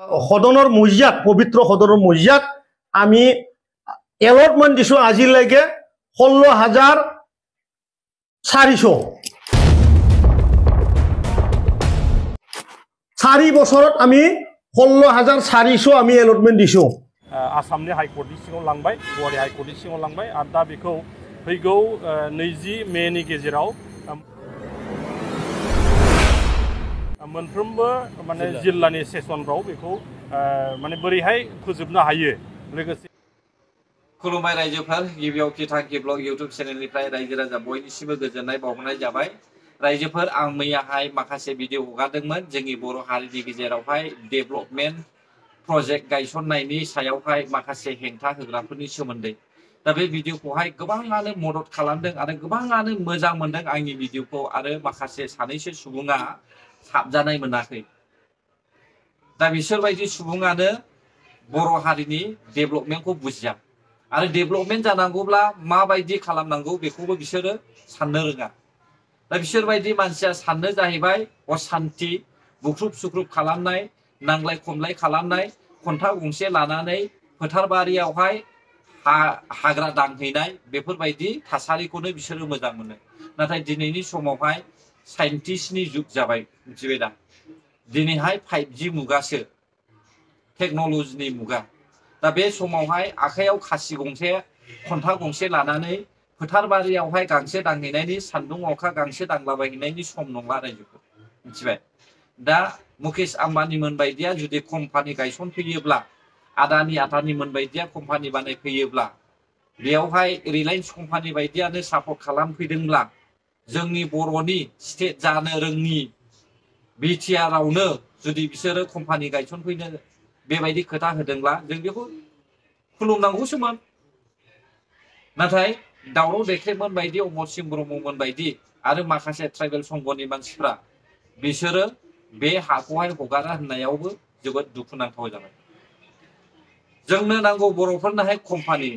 সদনৰ মজিয়াত পবিত্ৰ সদনৰ মজিয়াত আমি এলটমেণ্ট দিছোঁ আজিলৈকে 16,400 4 বছৰত আমি 16,400 আমি এলটমেণ্ট দিছোঁ। आसामनि हाइकर्टनि सिङाव लांबाय गुवाहाटी हाइकर्टनि सिङाव लांबाय आरो दा बेखौ फैगौ 20 मेनि गेजेराव मोनफ्रोमबो माने जिल्लानि सेसनफ्राव बेखौ माने बोरैहाय फोजोबनो हायो लोगोसे खुलुमबाय रायजोफोर गिबियाव किटांकि ब्लग इउट्यूब चेनेलनिफ्राय रायजो राजा बयनिसिमबो गोजोननाय बावहरनाय जाबाय। रायजोफोर आं मैयाहाय माखासे भिडिअ हगारदोंमोन जोंनि बर' हारिनि गेजेरावहाय डेभलपमेन्ट प्रजेक्ट गायसननायनि सायावहाय माखासे हेंथा होग्राफोरनि सोमोन्दै। दा बे भिडिअखौहाय गोबाङानो मदद खालामदों आरो गोबाङानो मोजां मोनदों आंनि भिडिअखौ आरो माखासे सानैसो सुबुङा साबजानाय मोनाखै। दा बिसोरबायदि सुबुङानो बर' हारिनि डेभलपमेन्टखौ बुजिया आरो डेभलपमेन्ट जानांगौब्ला माबायदि खालामनांगौ बेखौबो बिसोरो साननो रोङा। दा बिसोरबायदि मानसिया साननो जाहैबाय असान्ति बुख्रुब सुख्रुब खालामनाय नांलाय खमलाय खालामनाय खन्था गंसे लानानै फोथार बारियावहाय हाग्रा दांहैनाय बेफोरबायदि थासारिखौनो बिसोरो मोजां मोनो। नाथाय दिनैनि समावहाय साइन्टिस्टनि जुग जाबाय मिथिबाय दा। दिनैहाय 5G मुगासो टेक्न'लजिनि मुगा। दा बे समावहाय आखायाव खासि गंसे खन्था गंसे लानानै फोथार बारियावहाय गांसो दांहैनायनि सान्दुं अखा गांसो दांलाबायहैनायनि सम नंला रायजोफोर मिथिबाय। दा मुकेश आम्बानी मोन बायदिया जुदि कम्पानि गायसनफैयोब्ला आदानि आदानि मोन बायदिया कम्पानि बानायफैयोब्ला बेयावहाय रिलायन्स कम्पानि बायदियानो सापर्ट खालामफैदोंब्ला जोंनि बर'नि स्टेट जानो रोङि बिटिआरआवनो जुदि बिसोरो कम्पानि गायसनफैनो बेबायदि खोथा होदोंब्ला जों बेखौ खुलुमनांगौसोमोन। नाथाय दावराव देख्रेबमोन बायदि अमर सिंह ब्रह्ममोन बायदि आरो माखासे ट्राइबेल संघनि मानसिफ्रा बिसोरो बे हाखौहाय हगारा होननायावबो जोबोद दुखुनांथाव जाबाय। जोंनो नांगौ बर'फोरनोहाय कम्पानि।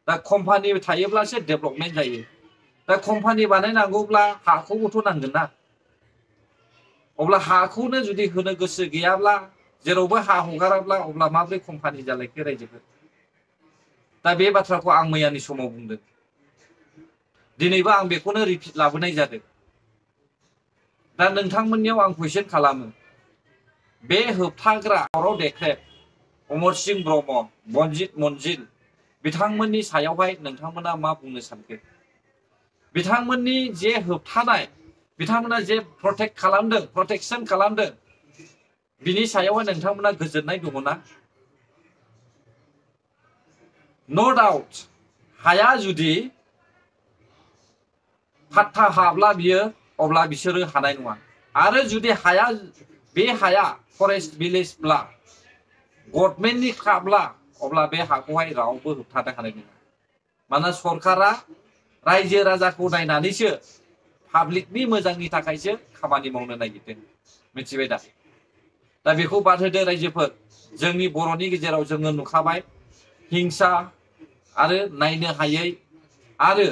दा कम्पानि थायोब्लासो डेभलपमेन्ट जायो। दा कम्पानि बानायनांगौब्ला हाखौबोथ' नांगोन ना। अब्ला हाखौनो जुदि होनो गोसो गैयाब्ला जेरावबो हा हगाराब्ला अब्ला माबोरै कम्पानि जालायखो रायजोफोर। दा बे बाथ्राखौ आं मैयानि समाव बुंदों। दिनैबो आं बेखौनो रिपिट लाबोनाय जादों। दा नोंथांमोननियाव आं कुइसन खालामो बे होबथाग्रा दावराव देख्रेब अमर सिंह ब्रह्म बनजित मन्जिल बिथांमोननि सायावहाय नोंथांमोना मा बुंनो सानखो? बिथांमोननि जे होबथानाय बिथांमोना जे प्रटेक्ट खालामदों प्रटेक्शन खालामदों बिनि सायावहाय नोंथांमोना गोजोननाय दङना? नो डाउट हाया जुदि फाट्टा हाब्ला बियो अब्ला बिसोरो हानाय नङा। आरो जुदि हाया बे हाया फरेस्ट भिलेजब्ला गभर्नमेन्टनि खाब्ला अब्ला बे हाखौहाय रावबो होबथानो हानाय नङा। मानोना सरकारा रायजो राजाखौ नायनानैसो पाब्लिकनि मोजांनि थाखायसो खामानि मावनो नागिरदों मिथिबाय दा। दा बेखौ बाद होदो रायजोफोर। जोंनि बर'नि गेजेराव जोङो नुखाबाय हिंसा आरो नायनो हायै आरो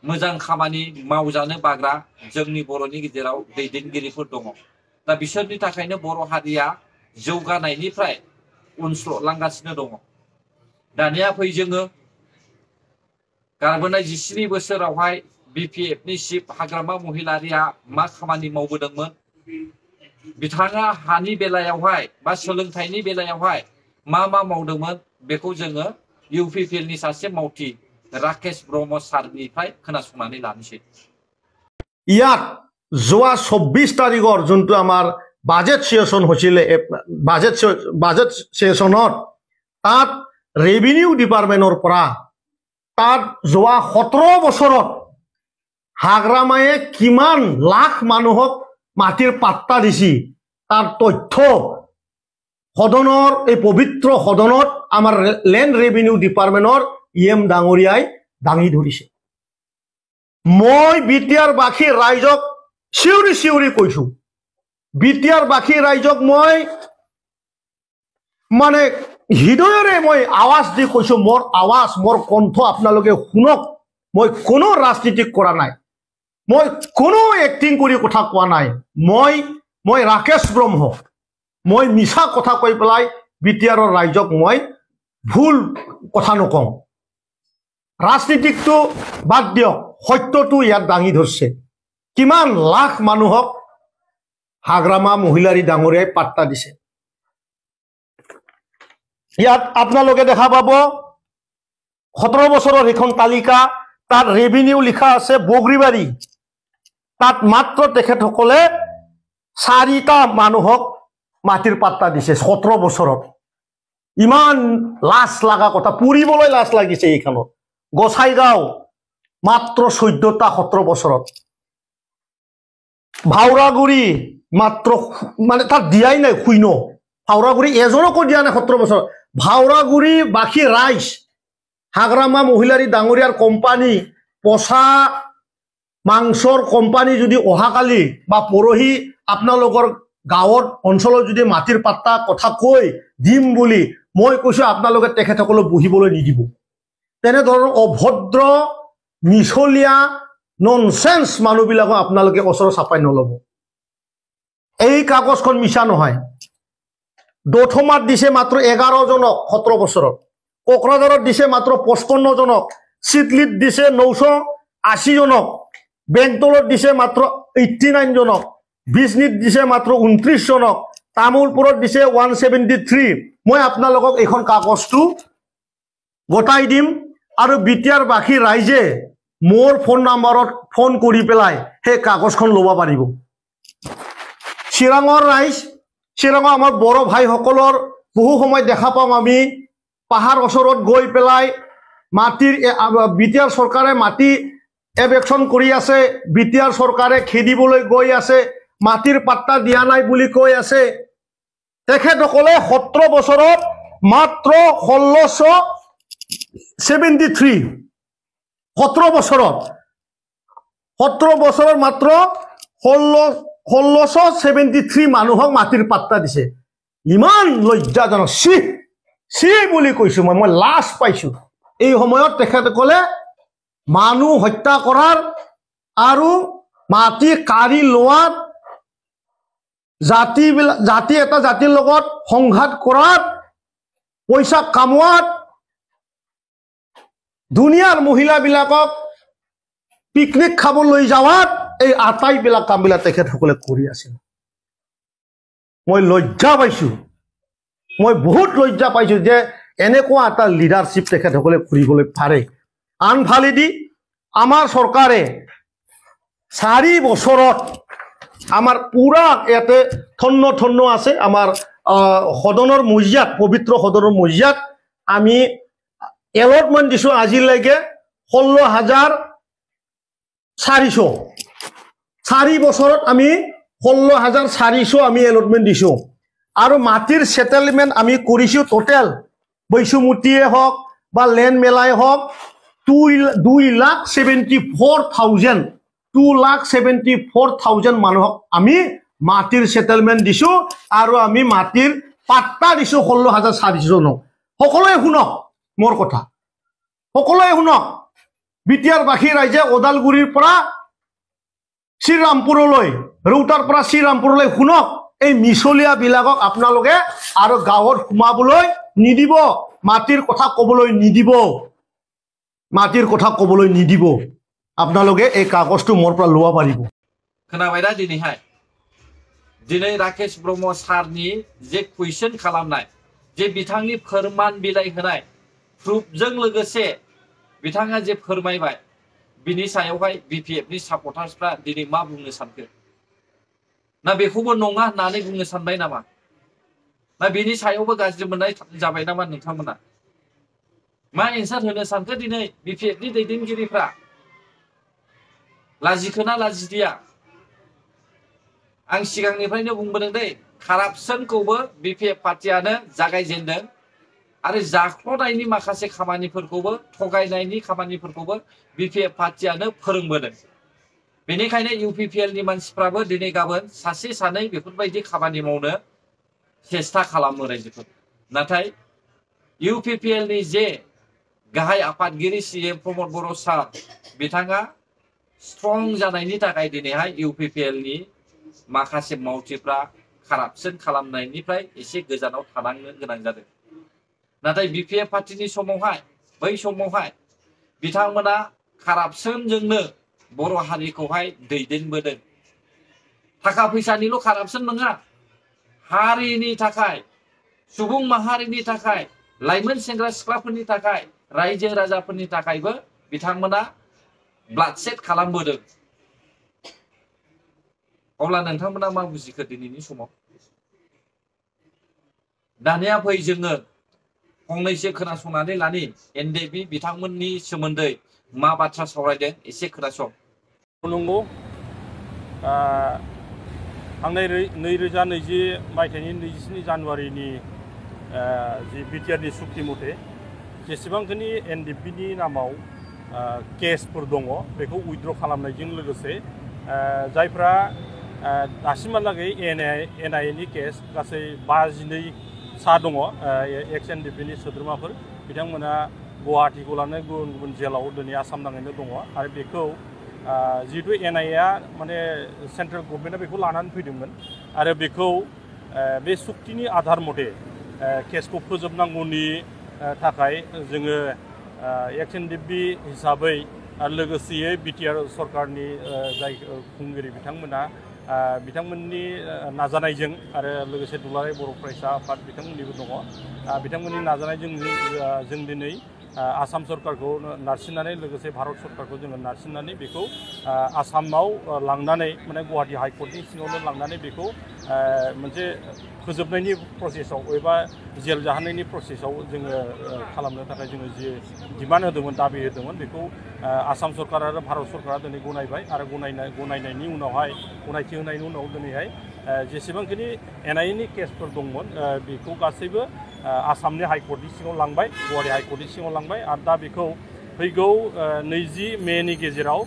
मोजां खामानि मावजानो बाग्रा जोंनि बर'नि गेजेराव दैदेनगिरिफोर दङ। दा बिसोरनि थाखायनो बर' हारिया जौगानायनिफ्राय उनस्ल'लांगासिनो दङ। दानिया फै जोङो गारबोनाय 17 बोसोरावहाय बिपिएफनि चिफ हाग्रामा महिलारिया मा खामानि मावबोदोंमोन? बिथाङा हानि बेलायावहाय बा सोलोंथाइनि बेलायावहाय मा मावदोंमोन बेखौ जोङो इउपिपिएलनि सासे मावथि राकेश ब्रह्म सारनिफ्राय खोनासंनानै लानोसै। ইয়াত যোৱা 24 তাৰিখৰ যোনটো আমাৰ বাজেট সেশন হৈছিলে বাজেট সেশনত তাত ৰেভিনিউ ডিপাৰ্টমেণ্টৰ পৰা তাত যোৱা 17 বছৰত হাগ্ৰামায়ে কিমান লাখ মানুহক মাটিৰ পাট্টা দিছি তাৰ তথ্য সদনৰ এই পবিত্ৰ সদনত আমাৰ লেণ্ড ৰেভিনিউ ডিপাৰ্টমেণ্টৰ ইএম ডাঙৰীয়াই দাঙি ধৰিছে। মই বিটিআৰ বাসী ৰাইজক চিউৰি চিউৰি কৈছো। বিটিআৰ বাসী ৰাইজক মই মানে হৃদয়ৰে মই আৱাজ দি কৈছো। মোৰ আৱাজ মোৰ কণ্ঠ আপোনালোকে শুনক। মই কোনো ৰাজনীতি কৰা নাই। মই কোনো এক্টিং কৰি কথা কোৱা নাই। মই ৰাকেশ ব্ৰহ্ম মই মিছা কথা কৈ পেলাই বিটিআৰৰ ৰাইজক মই ভুল কথা নকওঁ ৰাজনীতিকটো বাদ দিয়ক সত্যটো ইয়াত দাঙি ধৰছে কিমান লাখ মানুহক হাগ্ৰামা মহিলাৰী ডাঙৰীয়াই পাত্তা দিছে ইয়াত আপোনালোকে দেখা পাব 17 বছৰৰ এখন তালিকা তাত ৰেভিনিউ লিখা আছে বগৰীবাৰী তাত মাত্ৰ তেখেতসকলে 4টা মানুহক মাটিৰ পাত্তা দিছে 17 বছৰত ইমান লাজ লাগা কথা পুৰিবলৈ লাজ লাগিছে এইখানত গোসাইগাঁও মাত্ৰ 14টা 17 বছৰত ভাওৰাগুৰি মাত্ৰ মানে তাত দিয়াই নাই শূন্য ভাওৰাগুৰি এজনকো দিয়া নাই 17 বছৰ ভাওৰাগুৰি বাকী ৰাইজ হাগ্ৰামা মহিলাৰী ডাঙৰীয়াৰ কোম্পানী পচা মাংসৰ কোম্পানী যদি অহাকালি বা পৰহি আপোনালোকৰ গাঁৱৰ অঞ্চলত যদি মাটিৰ পাত্তা কথা কৈ দিম বুলি মই কৈছো আপোনালোকে তেখেতসকলক বহিবলৈ নিদিব তেনে ধৰণৰ অভদ্ৰ মিছলীয়া ননসেন্স মানুহবিলাকক আপোনালোকে ওচৰ চাপাই নলব এই কাগজখন মিছা নহয় দথমাত দিছে মাত্ৰ 11 জনক 17 বছৰত কোকৰাঝাৰত দিছে মাত্ৰ 55 জনক চিটলিত দিছে 980 জনক বেংটলত দিছে মাত্ৰ 89 জনক বিজনিত দিছে মাত্ৰ 29 জনক তামুলপুৰত দিছে 173 মই আপোনালোকক এখন কাগজটো গটাই দিম আৰু বিটিআৰ বাকী ৰাইজে মোৰ ফোন নম্বৰত ফোন কৰি পেলাই সেই কাগজখন ল'ব পাৰিব চিৰাঙৰ ৰাইজ চিৰাঙৰ আমাৰ বড় ভাইসকলৰ বহু সময় দেখা পাম আমি পাহাৰ ওচৰত গৈ পেলাই মাটিৰ বিটিআৰ চৰকাৰে মাটি এভেকশন কৰি আছে বিটিআৰ চৰকাৰে খেদিবলৈ গৈ আছে মাটিৰ পাত্তা দিয়া নাই বুলি কৈ আছে তেখেতসকলে 17 বছৰত মাত্ৰ 1673 17 বছৰত মাত্ৰ 1673 মানুহক মাটিৰ পাত্তা দিছে ইমান লজ্জাজনক সি বুলি কৈছো মই লাজ পাইছো এই সময়ত তেখেতসকলে মানুহ হত্যা কৰাৰ আৰু মাটি কাঢ়ি লোৱাত জাতি এটা জাতিৰ লগত সংঘাত কৰাত পইচা কামোৱাত দুনিয়াৰ মহিলাবিলাকক পিকনিক খাবলৈ যাৱাত এই আটাইবিলাক কামবিলাক তেখেতসকলে কৰি আছিল মই লজ্জা পাইছো মই বহুত লজ্জা পাইছো যে এনেকুৱা এটা লিডাৰশ্বিপ তেখেতসকলে কৰিবলৈ পাৰে আনফালেদি আমাৰ চৰকাৰে 4 বছৰত আমাৰ পুৰা ইয়াতে থন্ন আছে আমাৰ সদনৰ মজিয়াত পবিত্ৰ সদনৰ মজিয়াত আমি এলটমেণ্ট দিছো আজিলৈকে 16,400 4 বছৰত আমি 16,400 আমি এলটমেণ্ট দিছো আৰু মাটিৰ সেটেলমেন্ট আমি কৰিছো টোটেল বৈশুমতিয়ে হওক বা লেণ্ড মেলাই হওক 2,74,000 মানুহক আমি মাটিৰ সেটেলমেন্ট দিছো আৰু আমি মাটিৰ পাত্তা দিছো 16,400 জনক সকলোৱে শুনক মোৰ কথা সকলোৱে শুনক বিটিআৰ বাকী ৰাইজে ওদালগুৰিৰ পৰা শ্ৰীৰামপুৰলৈ ৰৌতাৰ পৰা শ্ৰীৰামপুৰলৈ শুনক এই মিছলীয়া বিলাকক আপোনালোকে আৰু গাঁৱত সোমাবলৈ নিদিব মাটিৰ কথা ক'বলৈ নিদিব আপোনালোকে এই কাগজটো মোৰ পৰা লোৱা পাৰিব खोनाबायदा दिनैहाय दिनै राकेश ब्रह्म सारनि जे कुइसन खालामनाय जे बिथांनि फोरमान बिलाइ होनाय प्रुफजों लोगोसे बिथाङा जे फोरमायबाय बिनि सायावहाय बिपिएफनि सापर्टार्सफ्रा दिनै मा बुंनो सानखो ना बेखौबो नङा होननानै बुंनो सानबाय नामा ना बिनि सायावबो गाज्रि मोननाय जाबाय नामा नोंथांमोना मा एन्सार होनो सानखो दिनै बिपिएफनि दैदेनगिरिफ्रा लाजिखोना लाजिदिया आं सिगांनिफ्रायनो बुंबोदों दे कारापसनखौबो बिपिएफ पार्टियानो जागायजेनदों आरो जाख्ल'नायनि माखासे खामानिफोरखौबो थगायनायनि खामानिफोरखौबो बिपिएफ पार्टियानो फोरोंबोदों बेनिखायनो इउपिपिएलनि मानसिफ्राबो दिनै गाबोन सासे सानै बेफोरबायदि खामानि मावनो चेष्टा खालामो रायजोफोर नाथाय इउपिपिएलनि जे गाहाय आफादगिरि सीएम प्रमद बर' सार बिथाङा स्ट्रं जानायनि थाखाय दिनैहाय इउपिपिएलनि माखासे मावथिफ्रा कारापसन खालामनायनिफ्राय एसे गोजानाव थानांनो गोनां जादों। नाथाय बिपिएफ पार्टीनि समावहाय बै समावहाय बिथांमोना कारापसनजोंनो बर' हारिखौहाय दैदेनबोदों। थाखा फैसानिल' कारापसन नङा, हारिनि थाखाय, सुबुं माहारिनि थाखाय, लाइमोन सेंग्रा सिख्लाफोरनि थाखाय, रायजो राजाफोरनि थाखायबो बिथांमोना ब्लाडसेड खालामबोदों। अब्ला नोंथांमोना मा बुजिखो दिनैनि समाव? दानिया फै जोङो फंनैसो खोनासंनानै लानि एनडिएफबि बिथांमोननि सोमोन्दै मा बाथ्रा सावरायदों एसे खोनासं। नंगौ, थांनाय 2020 मायथाइनि 27 जानुवारिनि जि बिटिआरनि सुक्ति मथे जेसेबांखिनि एनडिएफबिनि नामाव केसफोर दङ बेखौ उइथड्र खालामनायजों लोगोसे जायफ्रा दासिमहालागै एनआइएनि केस गासै 52 सा दङ एक्स एनडिएफबिनि सोद्रोमाफोर बिथांमोना गुवाहाटीखौ लानानै गुबुन गुबुन जेलाव दिनै आसाम नाङैनो दङ आरो बेखौ जिहेतु एनआइएआ माने सेन्ट्रेल गभर्नमेन्टआ बेखौ लानानै फैदोंमोन आरो बेखौ बे सुक्तिनि आधार मथे केसखौ फोजोबनांगौनि थाखाय जोङो एक्स एनडिएफबि हिसाबै आरो लोगोसेयै बिटिआर सरकारनि जाय खुंगिरि बिथांमोननि नाजानायजों आरो लोगोसे दुलाराय बर' फरायसा आफाद बिथांमोननिबो दङ। बिथांमोननि नाजानायजों जों दिनै आसाम सरकारखौ नारसिननानै लोगोसे भारत सरकारखौ जोङो नारसिननानै बेखौ आसामाव लांनानै माने गुवाहाटी हाइकर्टनि सिङावनो लांनानै बेखौ मोनसे फोजोबनायनि प्रसेसआव एबा जेल जाहोनायनि प्रसेसआव जोङो खालामनो थाखाय जोङो जि डिमान्ड होदोंमोन, दाबि होदोंमोन बेखौ आसाम सरकार आरो भारत सरकारा दिनै गनायबाय आरो गनायनायनि उनावहाय गनायथि होनायनि उनाव दिनैहाय जेसेबांखिनि एनआइएनि केसफोर दंमोन बेखौ गासैबो आसामनि हाइकर्टनि सिङाव लांबाय, गुवाहाटी हाइकर्टनि सिङाव लांबाय आरो दा बेखौ फैगौ 20 मेनि गेजेराव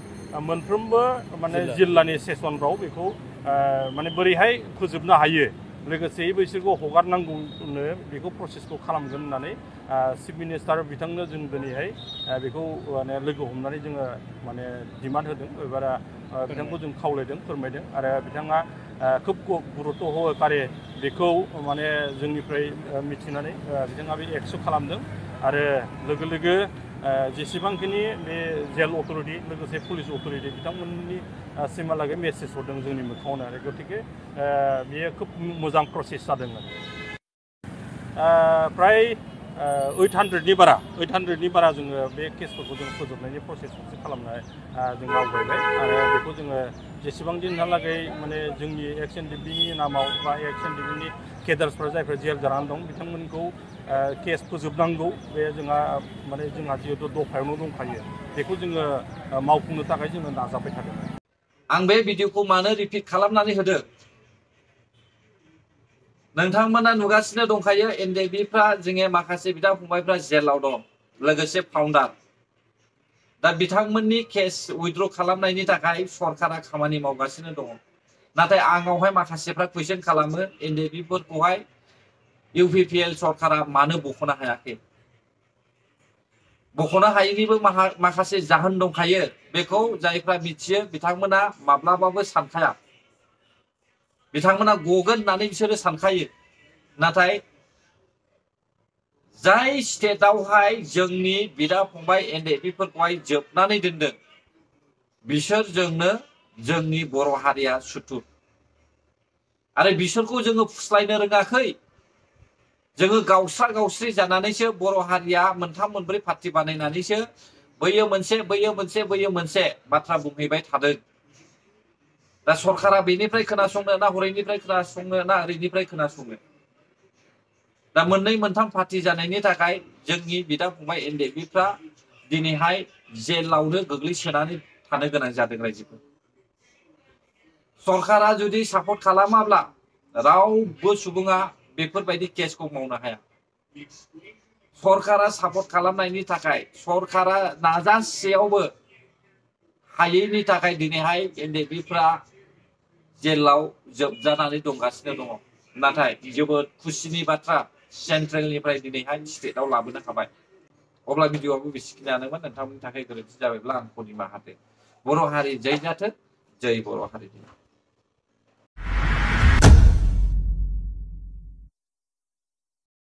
मोनफ्रोमबो माने जिल्लानि सेसनफ्राव बेखौ माने बोरैहाय फोजोबनो हायो लोगोसे बैसोरखौ हगारनांगौनो बेखौ प्रसेसखौ खालामगोन होननानै चिफ मिनिस्टार बिथांनो जों दिनैहाय बेखौ माने लोगो हमनानै जोङो माने डिमान्ड होदों एबा बिथांखौ जों खावलायदों, फोरमायदों आरो बिथाङा खोब गुरुत्व होकारे बेखौ माने जोंनिफ्राय मिथिनानै बिथाङा बे एक्सेप्ट खालामदों आरो लोगो लोगो जेसेबांखिनि बे जेल अथरिटि लोगोसे पुलिस अथरिटि बिथांमोननि सिमहालागै मेसेज हरदों जोंनि मोखाङावनो आरो गतिके बेयो खोब मोजां प्रसेस जादों आरो प्राय 800नि बारा जोङो बे केसफोरखौ जों फोजोबनायनि प्रसेस मोनसे खालामनाय जों आवगायबाय आरो बेखौ जोङो जेसेबां दिनहालागै माने जोंनि एक्स एनडिएफबिनि नामाव बा एक्स एनडिएफबिनि केडार्सफोरा जायफ्रा जेल जानानै दं बिथांमोनखौ केस फोजोबनांगौ बे जोंहा जिहेतु दफायावनो दंखायो बेखौ जोङो मावफुंनो थाखाय जोङो नाजाबाय थादों। आं बे भिडिअखौ मानो रिपिट खालामनानै होदों? नोंथांमोना नुगासिनो दंखायो एनडिएफबिफ्रा जोंनि माखासे बिदा फंबायफ्रा जेलाव दं लोगोसे फाउन्डार। दा बिथांमोननि केस उइथड्र खालामनायनि थाखाय सरकारा खामानि मावगासिनो दङ। नाथाय आंनावहाय माखासेफ्रा कुइसन खालामो एनडिएफबिफोरखौहाय इउपिपिएल सरकारा मानो बख'नो हायाखै? बख'नो हायैनिबो माखासे जाहोन दंखायो। बेखौ जायफ्रा मिथियो बिथांमोना माब्लाबाबो सानखाया। बिथांमोना गगोन होननानै बिसोरो सानखायो। नाथाय जाय स्टेटआवहाय जोंनि बिदा फंबाय एनडिएफबिफोरखौहाय जोबनानै दोनदों बिसोरजोंनो जोंनि बर' हारिया सुथुर आरो बिसोरखौ जोङो फुस्लायनो रोङाखै। जोङो गावस्रा-गावस्रि जानानैसो बर' हारिया मोनथाम मोनब्रै पार्टि बानायनानैसो बैयो मोनसे बाथ्रा बुंहैबाय थादों। दा सरकारा बेनिफ्राय खोनासंनो ना हरैनिफ्राय खोनासंनो ना ओरैनिफ्राय खोनासंनो? दा मोननै मोनथाम पार्टि जानायनि थाखाय जोंनि बिदा फंबाय एनडिएफबिफ्रा दिनैहाय जेलावनो गोग्लैसोनानै थानो गोनां जादों रायजोफोर। सरकारा जुदि सापर्ट खालामाब्ला रावबो सुबुङा बेफोरबायदि केसखौ मावनो हाया। सरकारा सापर्ट खालामनायनि थाखाय सरकारा नाजासेयावबो हायैनि थाखाय दिनैहाय एनडिएफबिफ्रा जेलाव जोबजानानै दंगासिनो दङ। नाथाय जोबोद खुसिनि बाथ्रा सेन्ट्रेलनिफ्राय दिनैहाय स्टेटआव लाबोनो हाबाय। अब्ला भिडिअआबो बेसेखिनियानोमोन। नोंथांमोननि थाखाय गोरोन्थि जाबायब्ला आंखौ निमाहा होदो। बर' हारि जै जाथों, जै बर' हारि।